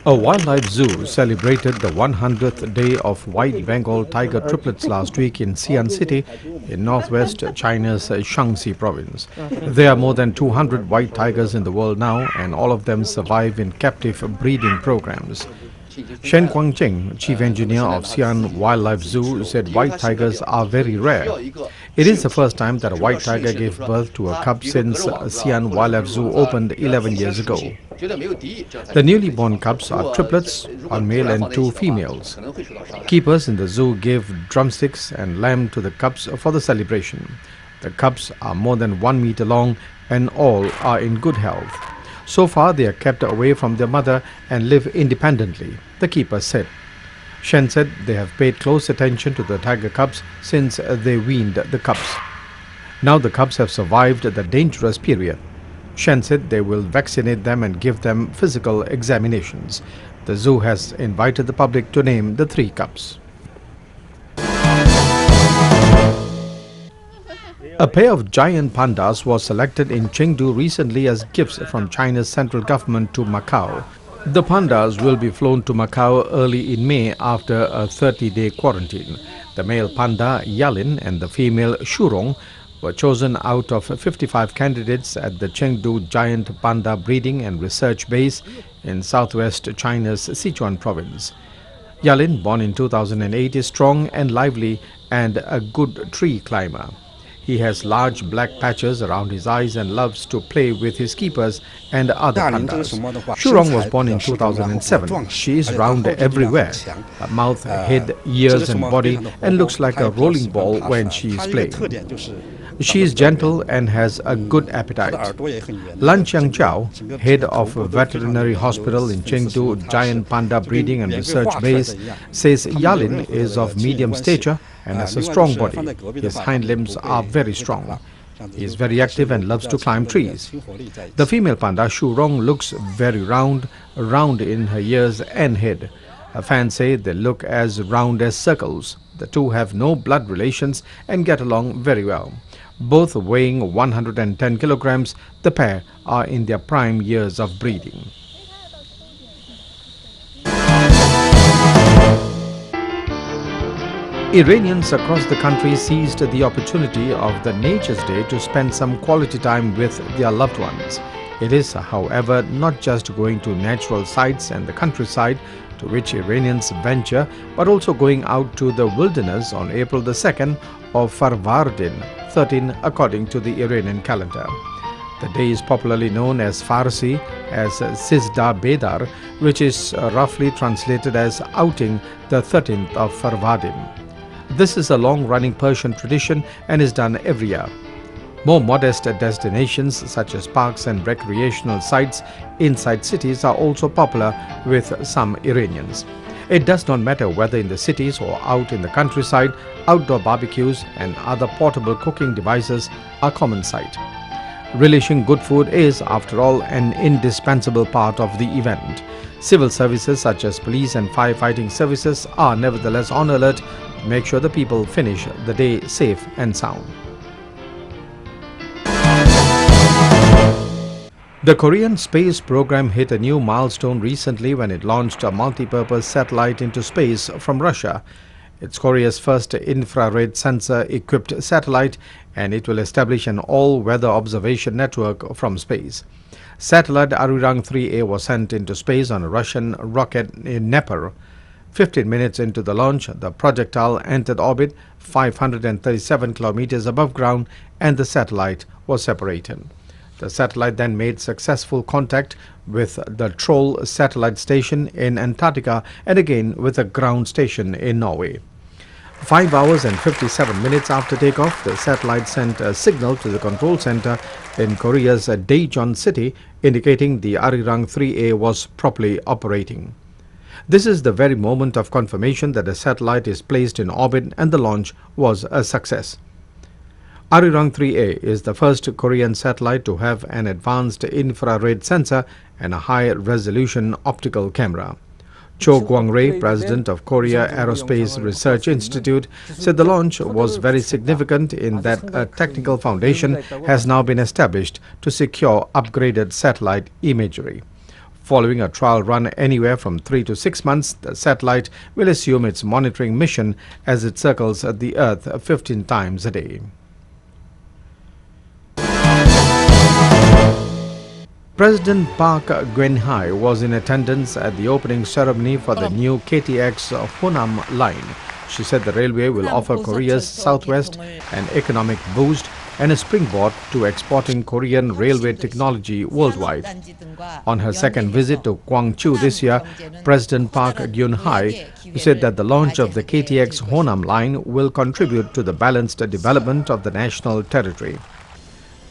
A wildlife zoo celebrated the 100th day of white Bengal tiger triplets last week in Xi'an City in northwest China's Shaanxi province. There are more than 200 white tigers in the world now, and all of them survive in captive breeding programs. Shen Guangqing, chief engineer of Xi'an Wildlife Zoo, said white tigers are very rare. It is the first time that a white tiger gave birth to a cub since Xi'an Wildlife Zoo opened 11 years ago. The newly born cubs are triplets, one male and two females. Keepers in the zoo gave drumsticks and lamb to the cubs for the celebration. The cubs are more than 1 meter long and all are in good health. So far, they are kept away from their mother and live independently, the keeper said. Shen said they have paid close attention to the tiger cubs since they weaned the cubs. Now the cubs have survived the dangerous period. Shen said they will vaccinate them and give them physical examinations. The zoo has invited the public to name the 3 cubs. A pair of giant pandas was selected in Chengdu recently as gifts from China's central government to Macau. The pandas will be flown to Macau early in May after a 30-day quarantine. The male panda Yalin and the female Shurong were chosen out of 55 candidates at the Chengdu Giant Panda Breeding and Research Base in southwest China's Sichuan province. Yalin, born in 2008, is strong and lively and a good tree climber. He has large black patches around his eyes and loves to play with his keepers and other pandas. Shurong was born in 2007. She is round everywhere, her mouth, head, ears and body, and looks like a rolling ball when she is playing. She is gentle and has a good appetite. Lan Qiangjiao, head of a veterinary hospital in Chengdu Giant Panda Breeding and Research Base, says Yalin is of medium stature and has a strong body. His hind limbs are very strong. He is very active and loves to climb trees. The female panda Shurong looks very round in her ears and head. Her fans say they look as round as circles. The two have no blood relations and get along very well. Both weighing 110 kilograms, the pair are in their prime years of breeding. Iranians across the country seized the opportunity of the Nature's Day to spend some quality time with their loved ones. It is, however, not just going to natural sites and the countryside to which Iranians venture, but also going out to the wilderness on April the 2nd of Farvardin 13 according to the Iranian calendar. The day is popularly known as Farsi as Sizda Bedar, which is roughly translated as outing the 13th of Farvardin. This is a long-running Persian tradition and is done every year. More modest destinations such as parks and recreational sites inside cities are also popular with some Iranians. It does not matter whether in the cities or out in the countryside, outdoor barbecues and other portable cooking devices are common sight. Relishing good food is, after all, an indispensable part of the event. Civil services such as police and firefighting services are nevertheless on alert to make sure the people finish the day safe and sound. The Korean space program hit a new milestone recently when it launched a multi-purpose satellite into space from Russia. It's Korea's first infrared sensor-equipped satellite, and it will establish an all-weather observation network from space. Satellite Arirang 3A was sent into space on a Russian rocket in Dnepr. 15 minutes into the launch, the projectile entered orbit 537 kilometers above ground and the satellite was separated. The satellite then made successful contact with the Troll satellite station in Antarctica and again with a ground station in Norway. 5 hours and 57 minutes after takeoff, the satellite sent a signal to the control center in Korea's Daejeon city, indicating the Arirang 3A was properly operating. This is the very moment of confirmation that the satellite is placed in orbit and the launch was a success. Arirang 3A is the first Korean satellite to have an advanced infrared sensor and a high-resolution optical camera. Cho Kwang-rae, president of Korea Aerospace Research Institute, said the launch was very significant in that a technical foundation has now been established to secure upgraded satellite imagery. Following a trial run anywhere from 3 to 6 months, the satellite will assume its monitoring mission as it circles the Earth 15 times a day. President Park Geun-hye was in attendance at the opening ceremony for the new KTX Honam line. She said the railway will offer Korea's southwest an economic boost and a springboard to exporting Korean railway technology worldwide. On her second visit to Gwangju this year, President Park Geun-hye said that the launch of the KTX Honam line will contribute to the balanced development of the national territory.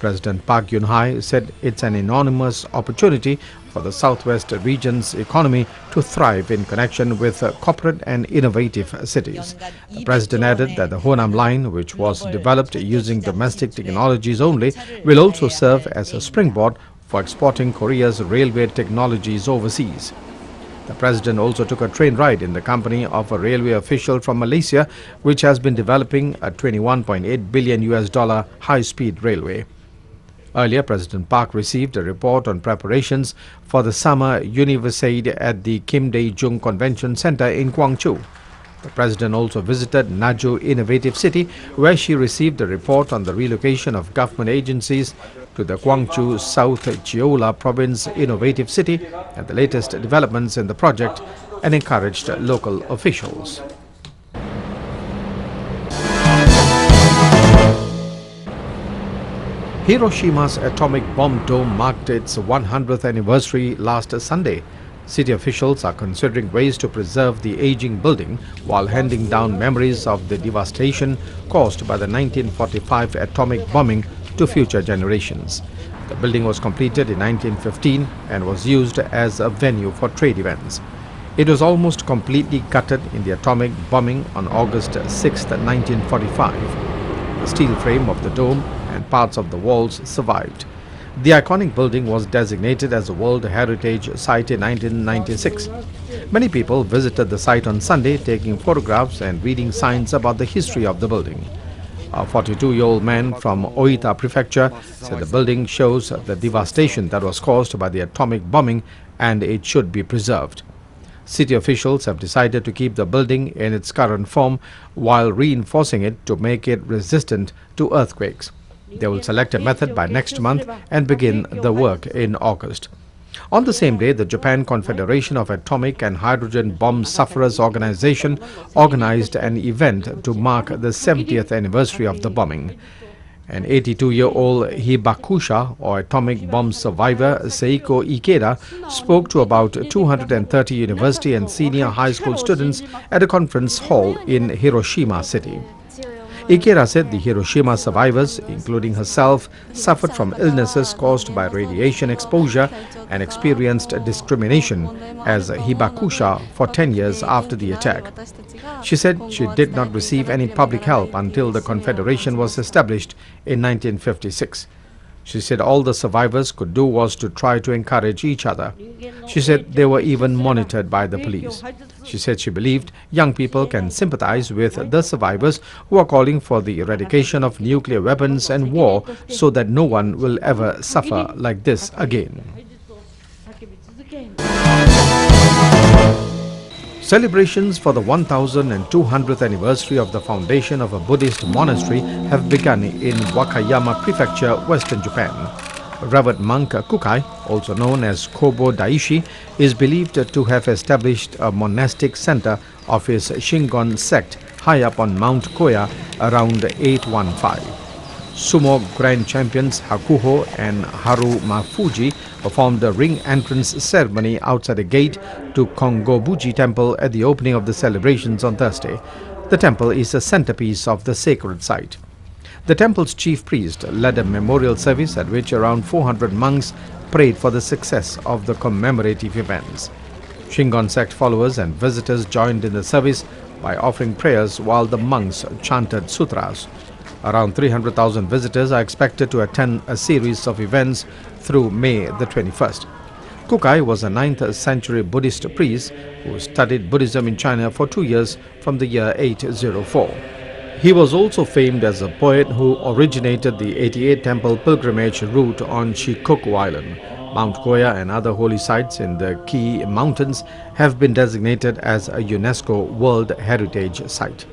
President Park Geun-hye said it's an enormous opportunity for the southwest region's economy to thrive in connection with corporate and innovative cities. The president added that the Honam line, which was developed using domestic technologies only, will also serve as a springboard for exporting Korea's railway technologies overseas. The president also took a train ride in the company of a railway official from Malaysia, which has been developing a $21.8 billion high-speed railway. Earlier, President Park received a report on preparations for the Summer Universiade at the Kim Dae-jung Convention Center in Gwangju. The president also visited Naju Innovative City, where she received a report on the relocation of government agencies to the Gwangju South Jeolla Province Innovative City and the latest developments in the project, and encouraged local officials. Hiroshima's atomic bomb dome marked its 100th anniversary last Sunday. City officials are considering ways to preserve the aging building while handing down memories of the devastation caused by the 1945 atomic bombing to future generations. The building was completed in 1915 and was used as a venue for trade events. It was almost completely gutted in the atomic bombing on August 6, 1945. The steel frame of the dome and parts of the walls survived. The iconic building was designated as a World Heritage Site in 1996. Many people visited the site on Sunday, taking photographs and reading signs about the history of the building. A 42-year-old man from Oita Prefecture said the building shows the devastation that was caused by the atomic bombing and it should be preserved. City officials have decided to keep the building in its current form while reinforcing it to make it resistant to earthquakes. They will select a method by next month and begin the work in August. On the same day, the Japan Confederation of Atomic and Hydrogen Bomb Sufferers Organization organized an event to mark the 70th anniversary of the bombing. An 82-year-old Hibakusha, or atomic bomb survivor, Seiko Ikeda, spoke to about 230 university and senior high school students at a conference hall in Hiroshima City. Ikeda said the Hiroshima survivors, including herself, suffered from illnesses caused by radiation exposure and experienced discrimination as Hibakusha for 10 years after the attack. She said she did not receive any public help until the Confederation was established in 1956. She said all the survivors could do was to try to encourage each other. She said they were even monitored by the police. She said she believed young people can sympathize with the survivors who are calling for the eradication of nuclear weapons and war so that no one will ever suffer like this again. Celebrations for the 1200th anniversary of the foundation of a Buddhist monastery have begun in Wakayama Prefecture, Western Japan. Revered monk Kukai, also known as Kobo Daishi, is believed to have established a monastic center of his Shingon sect high up on Mount Koya around 815. Sumo Grand Champions Hakuho and Haru Mafuji performed a ring entrance ceremony outside the gate to Kongobuji Temple at the opening of the celebrations on Thursday. The temple is a centerpiece of the sacred site. The temple's chief priest led a memorial service at which around 400 monks prayed for the success of the commemorative events. Shingon sect followers and visitors joined in the service by offering prayers while the monks chanted sutras. Around 300,000 visitors are expected to attend a series of events through May the 21st. Kukai was a 9th century Buddhist priest who studied Buddhism in China for 2 years from the year 804. He was also famed as a poet who originated the 88 temple pilgrimage route on Shikoku Island. Mount Koya and other holy sites in the Key Mountains have been designated as a UNESCO World Heritage Site.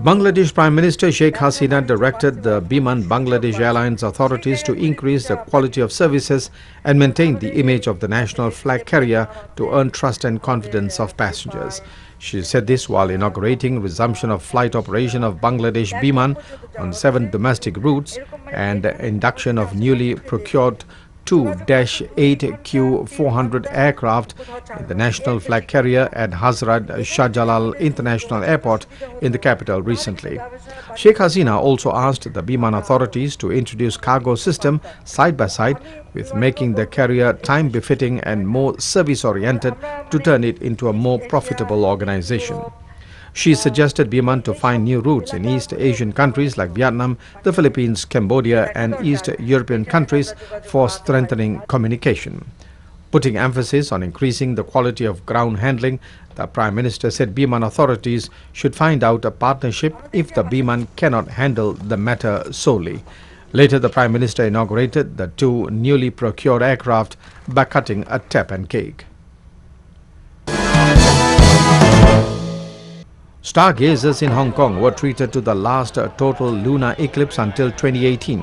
Bangladesh Prime Minister Sheikh Hasina directed the Biman Bangladesh Airlines authorities to increase the quality of services and maintain the image of the national flag carrier to earn trust and confidence of passengers. She said this while inaugurating resumption of flight operation of Bangladesh Biman on 7 domestic routes and induction of newly procured 2-8Q400 aircraft in the national flag carrier at Hazrat Shahjalal International Airport in the capital recently. Sheikh Hasina also asked the Biman authorities to introduce cargo system side by side with making the carrier time befitting and more service oriented to turn it into a more profitable organization. She suggested Biman to find new routes in East Asian countries like Vietnam, the Philippines, Cambodia and East European countries for strengthening communication. Putting emphasis on increasing the quality of ground handling, the Prime Minister said Biman authorities should find out a partnership if the Biman cannot handle the matter solely. Later, the Prime Minister inaugurated the 2 newly procured aircraft by cutting a tap and cake. Stargazers in Hong Kong were treated to the last total lunar eclipse until 2018.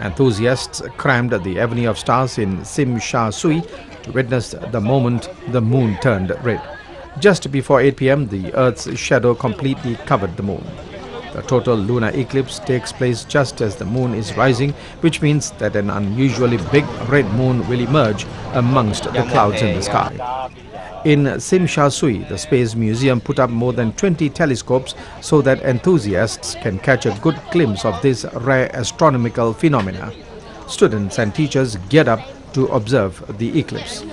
Enthusiasts crammed the Avenue of Stars in Tsim Sha Tsui to witness the moment the moon turned red. Just before 8 p.m., the Earth's shadow completely covered the moon. The total lunar eclipse takes place just as the moon is rising, which means that an unusually big red moon will emerge amongst the clouds in the sky. In Tsim Sha Tsui, the Space Museum put up more than 20 telescopes so that enthusiasts can catch a good glimpse of this rare astronomical phenomena. Students and teachers geared up to observe the eclipse.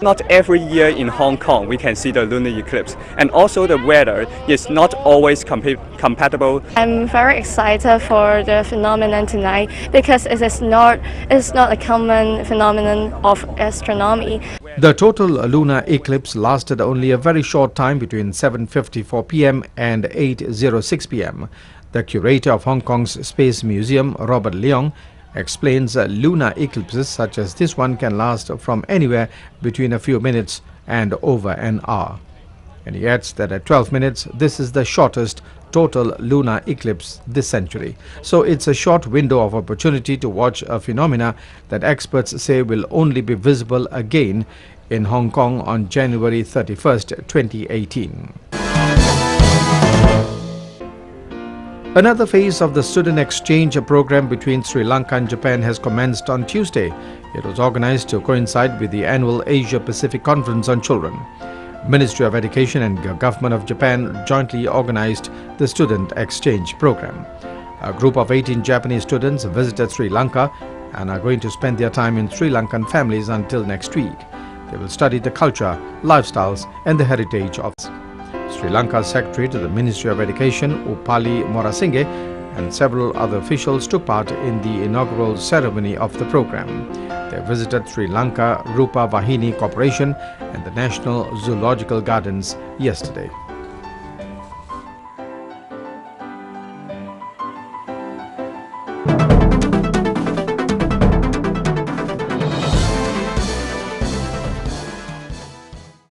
Not every year in Hong Kong we can see the lunar eclipse, and also the weather is not always compatible. I'm very excited for the phenomenon tonight because it's not a common phenomenon of astronomy. The total lunar eclipse lasted only a very short time between 7:54 p.m. and 8:06 p.m. The curator of Hong Kong's Space Museum, Robert Leong, explains lunar eclipses such as this one can last from anywhere between a few minutes and over an hour. And he adds that at 12 minutes, this is the shortest total lunar eclipse this century. So it's a short window of opportunity to watch a phenomena that experts say will only be visible again in Hong Kong on January 31st, 2018. Another phase of the student exchange program between Sri Lanka and Japan has commenced on Tuesday. It was organized to coincide with the annual Asia-Pacific Conference on Children. Ministry of Education and Government of Japan jointly organized the student exchange program. A group of 18 Japanese students visited Sri Lanka and are going to spend their time in Sri Lankan families until next week. They will study the culture, lifestyles and the heritage of Sri Lanka's Secretary to the Ministry of Education, Upali Morasinghe, and several other officials took part in the inaugural ceremony of the program. They visited Sri Lanka Rupa Vahini Corporation and the National Zoological Gardens yesterday.